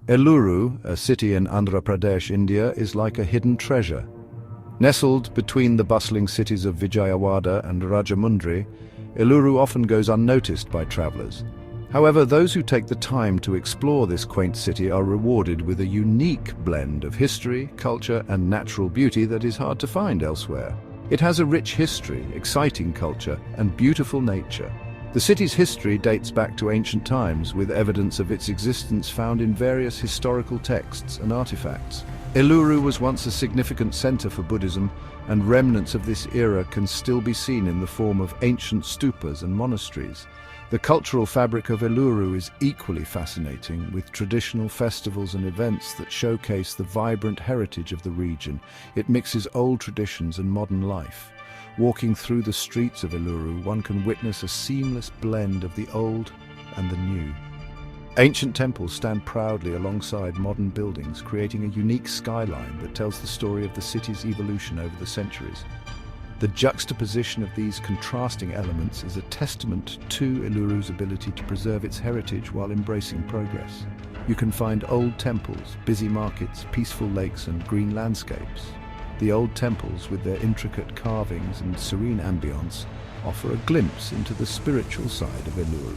Eluru, a city in Andhra Pradesh, India, is like a hidden treasure. Nestled between the bustling cities of Vijayawada and Rajamundry, Eluru often goes unnoticed by travellers. However, those who take the time to explore this quaint city are rewarded with a unique blend of history, culture, and natural beauty that is hard to find elsewhere. It has a rich history, exciting culture, and beautiful nature. The city's history dates back to ancient times, with evidence of its existence found in various historical texts and artifacts. Eluru was once a significant center for Buddhism, and remnants of this era can still be seen in the form of ancient stupas and monasteries. The cultural fabric of Eluru is equally fascinating, with traditional festivals and events that showcase the vibrant heritage of the region. It mixes old traditions and modern life. Walking through the streets of Eluru, one can witness a seamless blend of the old and the new. Ancient temples stand proudly alongside modern buildings, creating a unique skyline that tells the story of the city's evolution over the centuries. The juxtaposition of these contrasting elements is a testament to Eluru's ability to preserve its heritage while embracing progress. You can find old temples, busy markets, peaceful lakes, and green landscapes. The old temples, with their intricate carvings and serene ambience, offer a glimpse into the spiritual side of Eluru.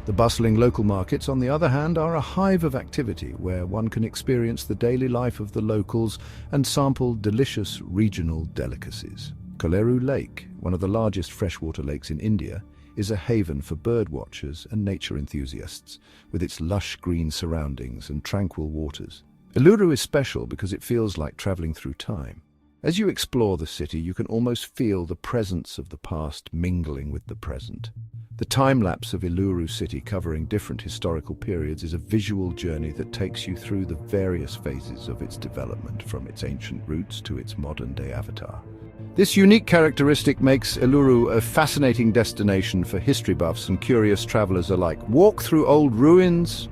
The bustling local markets, on the other hand, are a hive of activity where one can experience the daily life of the locals and sample delicious regional delicacies. Koleru Lake, one of the largest freshwater lakes in India, is a haven for bird watchers and nature enthusiasts, with its lush green surroundings and tranquil waters. Eluru is special because it feels like traveling through time. As you explore the city, you can almost feel the presence of the past mingling with the present. The time-lapse of Eluru city, covering different historical periods, is a visual journey that takes you through the various phases of its development, from its ancient roots to its modern-day avatar. This unique characteristic makes Eluru a fascinating destination for history buffs and curious travelers alike. Walk through old ruins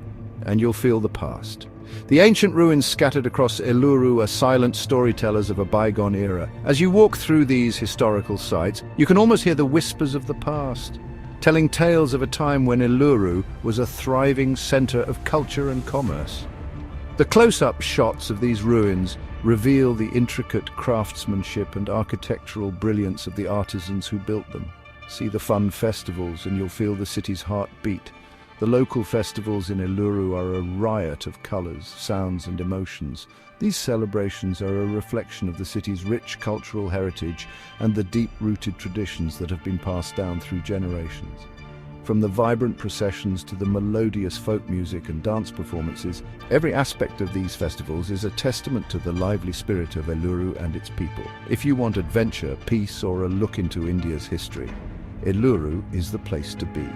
and you'll feel the past. The ancient ruins scattered across Eluru are silent storytellers of a bygone era. As you walk through these historical sites, you can almost hear the whispers of the past, telling tales of a time when Eluru was a thriving center of culture and commerce. The close-up shots of these ruins reveal the intricate craftsmanship and architectural brilliance of the artisans who built them. See the fun festivals and you'll feel the city's heart beat. The local festivals in Eluru are a riot of colors, sounds, and emotions. These celebrations are a reflection of the city's rich cultural heritage and the deep-rooted traditions that have been passed down through generations. From the vibrant processions to the melodious folk music and dance performances, every aspect of these festivals is a testament to the lively spirit of Eluru and its people. If you want adventure, peace, or a look into India's history, Eluru is the place to be.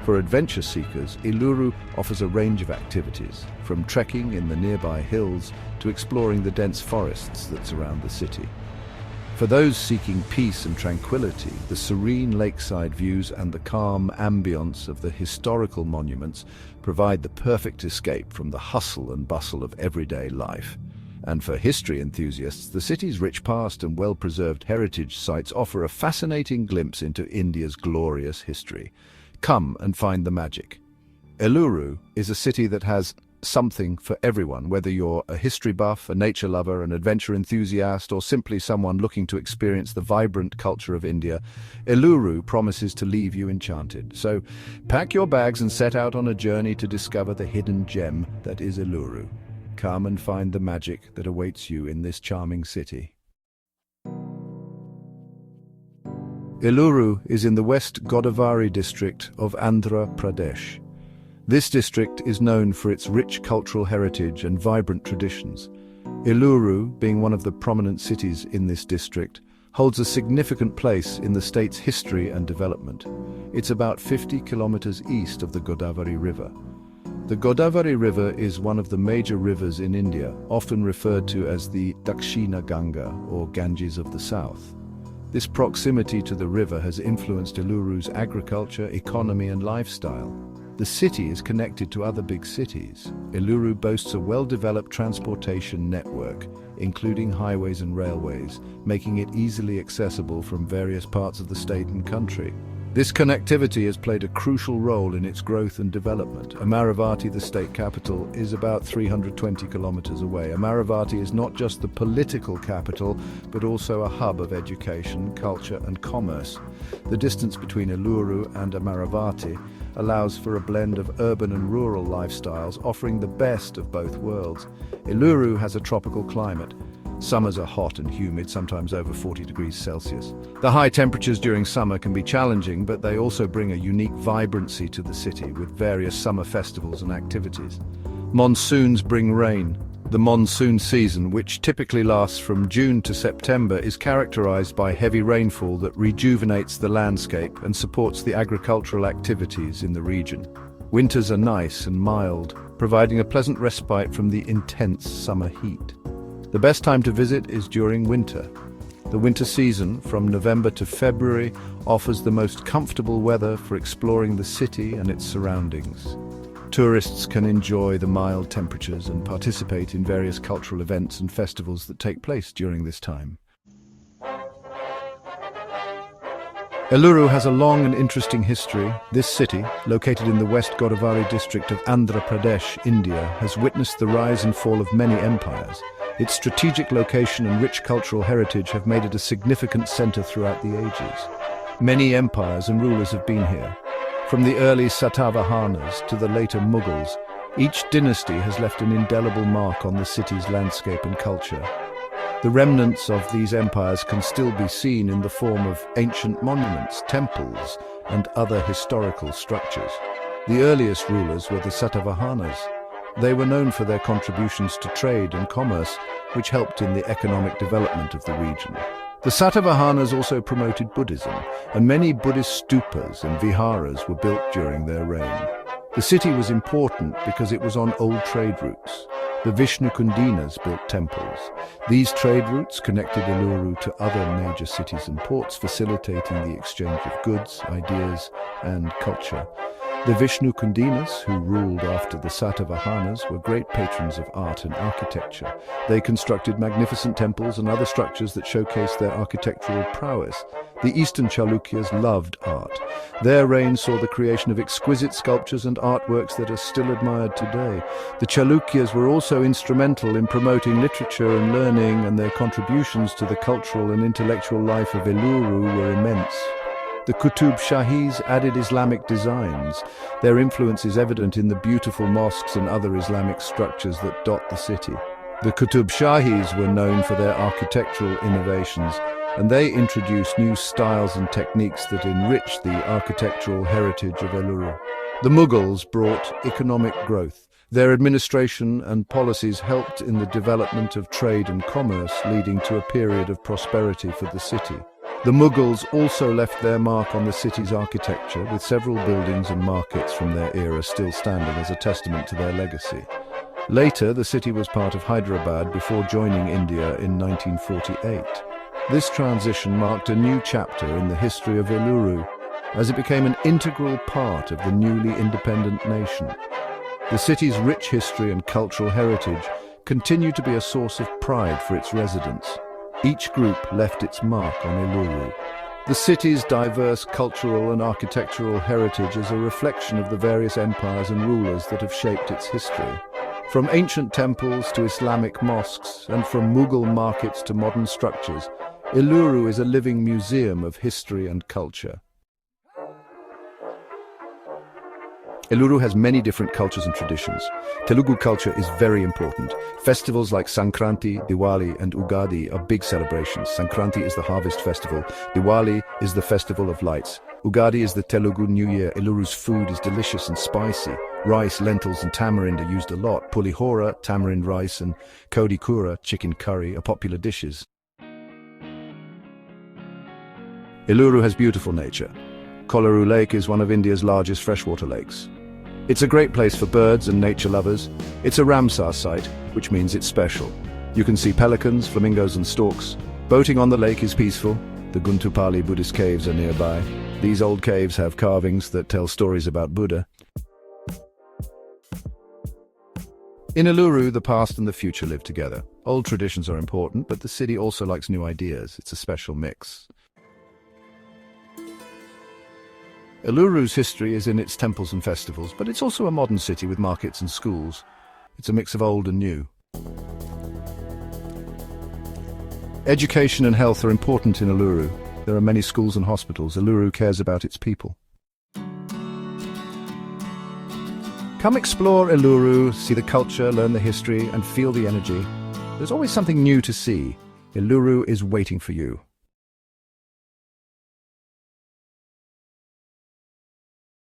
For adventure seekers, Eluru offers a range of activities, from trekking in the nearby hills to exploring the dense forests that surround the city. For those seeking peace and tranquility, the serene lakeside views and the calm ambience of the historical monuments provide the perfect escape from the hustle and bustle of everyday life. And for history enthusiasts, the city's rich past and well-preserved heritage sites offer a fascinating glimpse into India's glorious history. Come and find the magic. Eluru is a city that has something for everyone, whether you're a history buff, a nature lover, an adventure enthusiast, or simply someone looking to experience the vibrant culture of India. Eluru promises to leave you enchanted. So pack your bags and set out on a journey to discover the hidden gem that is Eluru. Come and find the magic that awaits you in this charming city. Eluru is in the West Godavari district of Andhra Pradesh. This district is known for its rich cultural heritage and vibrant traditions. Eluru, being one of the prominent cities in this district, holds a significant place in the state's history and development. It's about 50 kilometers east of the Godavari River. The Godavari River is one of the major rivers in India, often referred to as the Dakshina Ganga, or Ganges of the South. This proximity to the river has influenced Eluru's agriculture, economy, and lifestyle. The city is connected to other big cities. Eluru boasts a well-developed transportation network, including highways and railways, making it easily accessible from various parts of the state and country. This connectivity has played a crucial role in its growth and development. Amaravati, the state capital, is about 320 kilometers away. Amaravati is not just the political capital, but also a hub of education, culture and commerce. The distance between Eluru and Amaravati allows for a blend of urban and rural lifestyles, offering the best of both worlds. Eluru has a tropical climate. Summers are hot and humid, sometimes over 40 degrees Celsius. The high temperatures during summer can be challenging, but they also bring a unique vibrancy to the city with various summer festivals and activities. Monsoons bring rain. The monsoon season, which typically lasts from June to September, is characterized by heavy rainfall that rejuvenates the landscape and supports the agricultural activities in the region. Winters are nice and mild, providing a pleasant respite from the intense summer heat. The best time to visit is during winter. The winter season, from November to February, offers the most comfortable weather for exploring the city and its surroundings. Tourists can enjoy the mild temperatures and participate in various cultural events and festivals that take place during this time. Eluru has a long and interesting history. This city, located in the West Godavari district of Andhra Pradesh, India, has witnessed the rise and fall of many empires. Its strategic location and rich cultural heritage have made it a significant center throughout the ages. Many empires and rulers have been here. From the early Satavahanas to the later Mughals, each dynasty has left an indelible mark on the city's landscape and culture. The remnants of these empires can still be seen in the form of ancient monuments, temples, and other historical structures. The earliest rulers were the Satavahanas. They were known for their contributions to trade and commerce, which helped in the economic development of the region. The Satavahanas also promoted Buddhism, and many Buddhist stupas and viharas were built during their reign. The city was important because it was on old trade routes. The Vishnukundinas built temples. These trade routes connected Eluru to other major cities and ports, facilitating the exchange of goods, ideas, and culture. The Vishnukundinas, who ruled after the Satavahanas, were great patrons of art and architecture. They constructed magnificent temples and other structures that showcased their architectural prowess. The Eastern Chalukyas loved art. Their reign saw the creation of exquisite sculptures and artworks that are still admired today. The Chalukyas were also instrumental in promoting literature and learning, and their contributions to the cultural and intellectual life of Eluru were immense. The Qutub Shahis added Islamic designs. Their influence is evident in the beautiful mosques and other Islamic structures that dot the city. The Qutub Shahis were known for their architectural innovations, and they introduced new styles and techniques that enriched the architectural heritage of Eluru. The Mughals brought economic growth. Their administration and policies helped in the development of trade and commerce, leading to a period of prosperity for the city. The Mughals also left their mark on the city's architecture, with several buildings and markets from their era still standing as a testament to their legacy. Later, the city was part of Hyderabad before joining India in 1948. This transition marked a new chapter in the history of Eluru, as it became an integral part of the newly independent nation. The city's rich history and cultural heritage continue to be a source of pride for its residents. Each group left its mark on Eluru. The city's diverse cultural and architectural heritage is a reflection of the various empires and rulers that have shaped its history. From ancient temples to Islamic mosques, and from Mughal markets to modern structures, Eluru is a living museum of history and culture. Eluru has many different cultures and traditions. Telugu culture is very important. Festivals like Sankranti, Diwali and Ugadi are big celebrations. Sankranti is the harvest festival. Diwali is the festival of lights. Ugadi is the Telugu New Year. Eluru's food is delicious and spicy. Rice, lentils and tamarind are used a lot. Pulihora, tamarind rice, and kodi kura, chicken curry, are popular dishes. Eluru has beautiful nature. Kollaru Lake is one of India's largest freshwater lakes. It's a great place for birds and nature lovers. It's a Ramsar site, which means it's special. You can see pelicans, flamingos and storks. Boating on the lake is peaceful. The Guntupalli Buddhist caves are nearby. These old caves have carvings that tell stories about Buddha. In Eluru, the past and the future live together. Old traditions are important, but the city also likes new ideas. It's a special mix. Eluru's history is in its temples and festivals, but it's also a modern city with markets and schools. It's a mix of old and new. Education and health are important in Eluru. There are many schools and hospitals. Eluru cares about its people. Come explore Eluru, see the culture, learn the history, and feel the energy. There's always something new to see. Eluru is waiting for you.